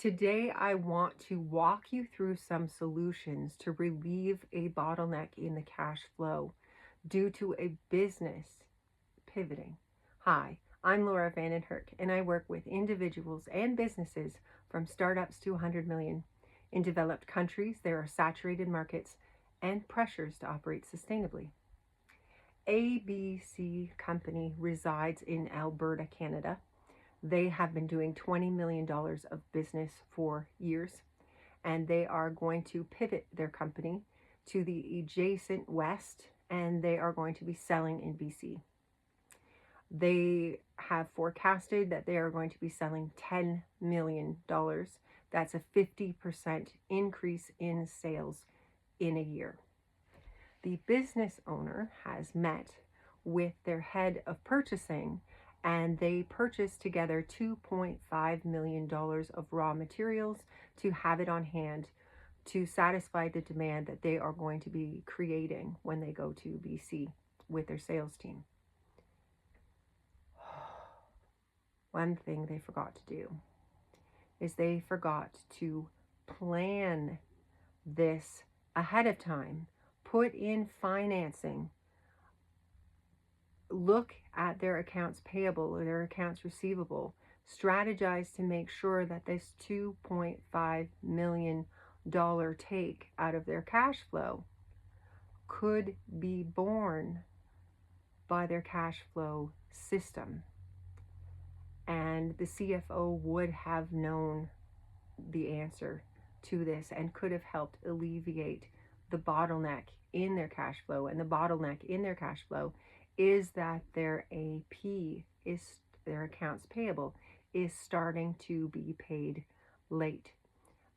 Today, I want to walk you through some solutions to relieve a bottleneck in the cash flow due to a business pivoting. Hi, I'm Laura Vandenherk, and I work with individuals and businesses from startups to 100 million. In developed countries, there are saturated markets and pressures to operate sustainably. ABC Company resides in Alberta, Canada. They have been doing $20 million of business for years, and they are going to pivot their company to the adjacent West, and they are going to be selling in BC. They have forecasted that they are going to be selling $10 million. That's a 50% increase in sales in a year. The business owner has met with their head of purchasing, and they purchased together $2.5 million of raw materials to have it on hand to satisfy the demand that they are going to be creating when they go to BC with their sales team. One thing they forgot to do is they forgot to plan this ahead of time, put in financing, look at their accounts payable or their accounts receivable, strategize to make sure that this $2.5 million take out of their cash flow could be borne by their cash flow system. And the CFO would have known the answer to this and could have helped alleviate the bottleneck in their cash flow. And the bottleneck in their cash flow is that their AP, is their accounts payable, is starting to be paid late.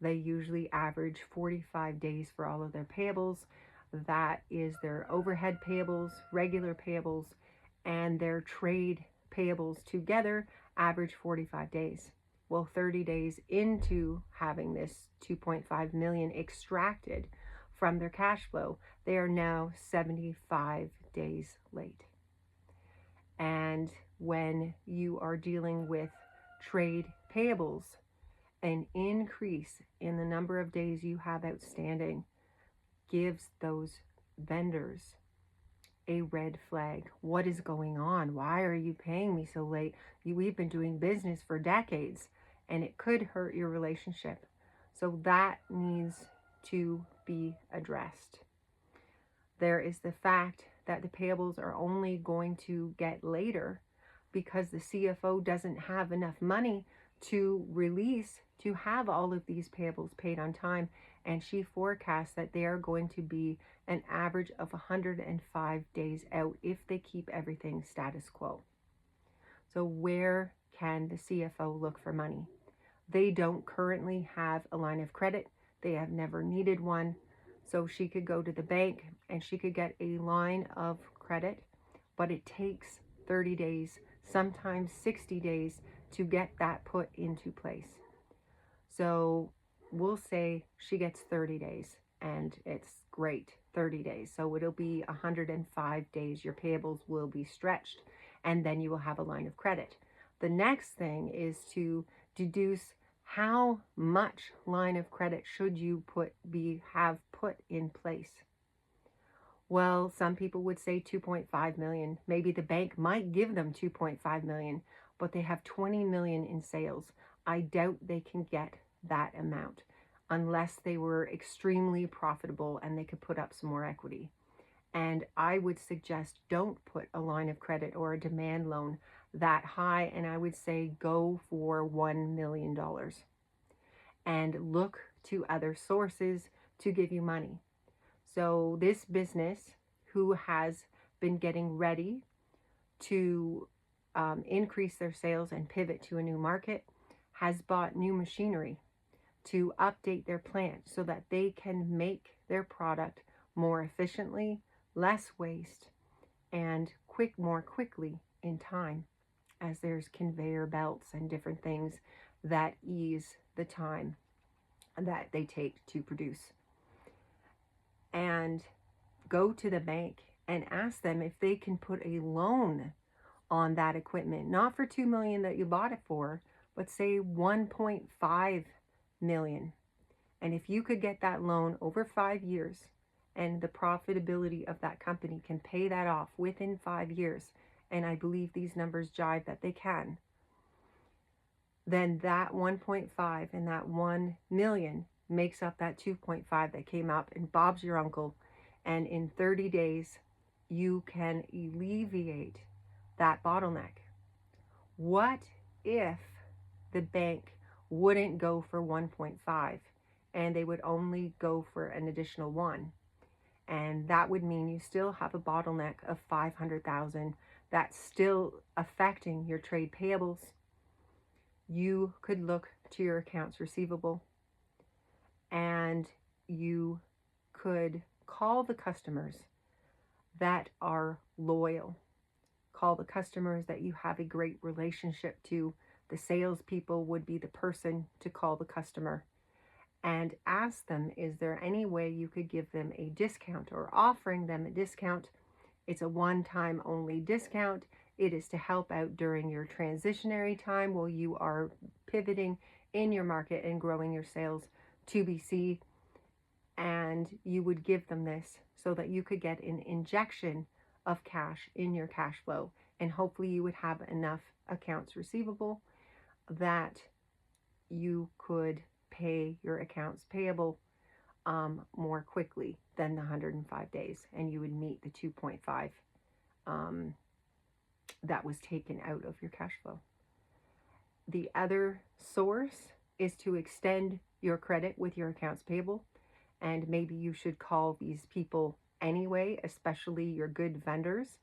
They usually average 45 days for all of their payables. That is their overhead payables, regular payables, and their trade payables together average 45 days. Well, 30 days into having this 2.5 million extracted from their cash flow, they are now 75 days late. And when you are dealing with trade payables, an increase in the number of days you have outstanding gives those vendors a red flag. What is going on? Why are you paying me so late? We've been doing business for decades, and it could hurt your relationship. So that needs to be addressed. There is the fact that the payables are only going to get later because the CFO doesn't have enough money to release to have all of these payables paid on time, and she forecasts that they are going to be an average of 105 days out if they keep everything status quo. So where can the CFO look for money? They don't currently have a line of credit. They have never needed one. So she could go to the bank and she could get a line of credit, but it takes 30 days, sometimes 60 days to get that put into place. So we'll say she gets 30 days and it's great, 30 days. So it'll be 105 days. Your payables will be stretched and then you will have a line of credit. The next thing is to deduce how much line of credit should you have put in place. Well, some people would say 2.5 million. Maybe the bank might give them 2.5 million, but they have 20 million in sales. I doubt they can get that amount unless they were extremely profitable and they could put up some more equity. And I would suggest don't put a line of credit or a demand loan that high, and I would say go for $1 million and look to other sources to give you money. So this business, who has been getting ready to increase their sales and pivot to a new market, has bought new machinery to update their plant so that they can make their product more efficiently, less waste, and more quickly in time, as there's conveyor belts and different things that ease the time that they take to produce. And go to the bank and ask them if they can put a loan on that equipment, not for $2 million that you bought it for, but say $1.5 million. And if you could get that loan over 5 years and the profitability of that company can pay that off within 5 years, and I believe these numbers jive that they can, then that 1.5 and that 1 million makes up that 2.5 that came up, and Bob's your uncle. And in 30 days, you can alleviate that bottleneck. What if the bank wouldn't go for 1.5 and they would only go for an additional 1? And that would mean you still have a bottleneck of 500,000 that's still affecting your trade payables. You could look to your accounts receivable, and you could call the customers that are loyal. Call the customers that you have a great relationship to. The salespeople would be the person to call the customer and ask them, is there any way you could give them a discount, or offering them a discount? It's a one-time only discount. It is to help out during your transitionary time while you are pivoting in your market and growing your sales to BC. And you would give them this so that you could get an injection of cash in your cash flow. And hopefully you would have enough accounts receivable that you could pay your accounts payable more quickly than the 105 days, and you would meet the 2.5 that was taken out of your cash flow. The other source is to extend your credit with your accounts payable, and maybe you should call these people anyway, especially your good vendors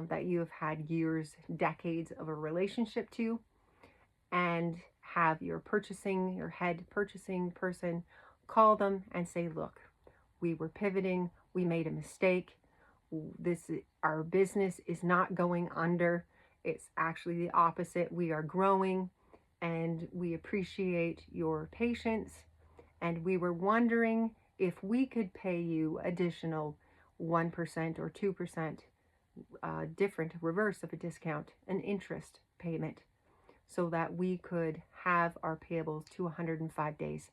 that you have had years, decades of a relationship to, and have your head purchasing person call them and say, look, we were pivoting, we made a mistake. Our business is not going under. It's actually the opposite. We are growing, and we appreciate your patience. And we were wondering if we could pay you additional 1% or 2% different reverse of a discount, an interest payment, so that we could have our payables to 105 days.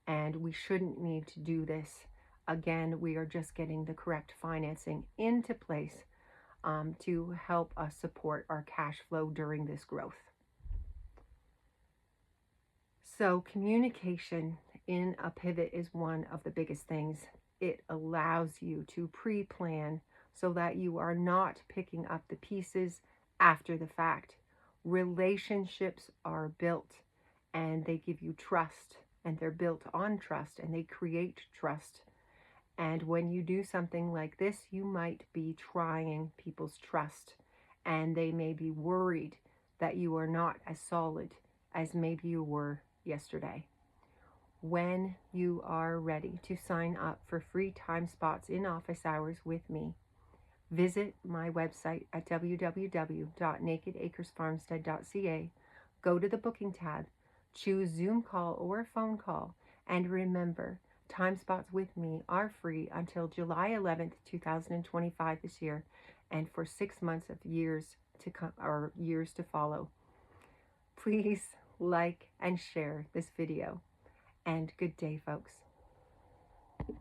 And we shouldn't need to do this again. We are just getting the correct financing into place to help us support our cash flow during this growth. So communication in a pivot is one of the biggest things. It allows you to pre-plan so that you are not picking up the pieces after the fact. Relationships are built, and they give you trust, and they're built on trust, and they create trust. And when you do something like this, you might be trying people's trust, and they may be worried that you are not as solid as maybe you were yesterday. When you are ready to sign up for free time spots in office hours with me, visit my website at www.nakedacresfarmstead.ca, go to the booking tab, choose Zoom call or phone call, and remember, time spots with me are free until July 11th, 2025 this year, and for 6 months of years to come, or years to follow. Please like and share this video, and good day, folks.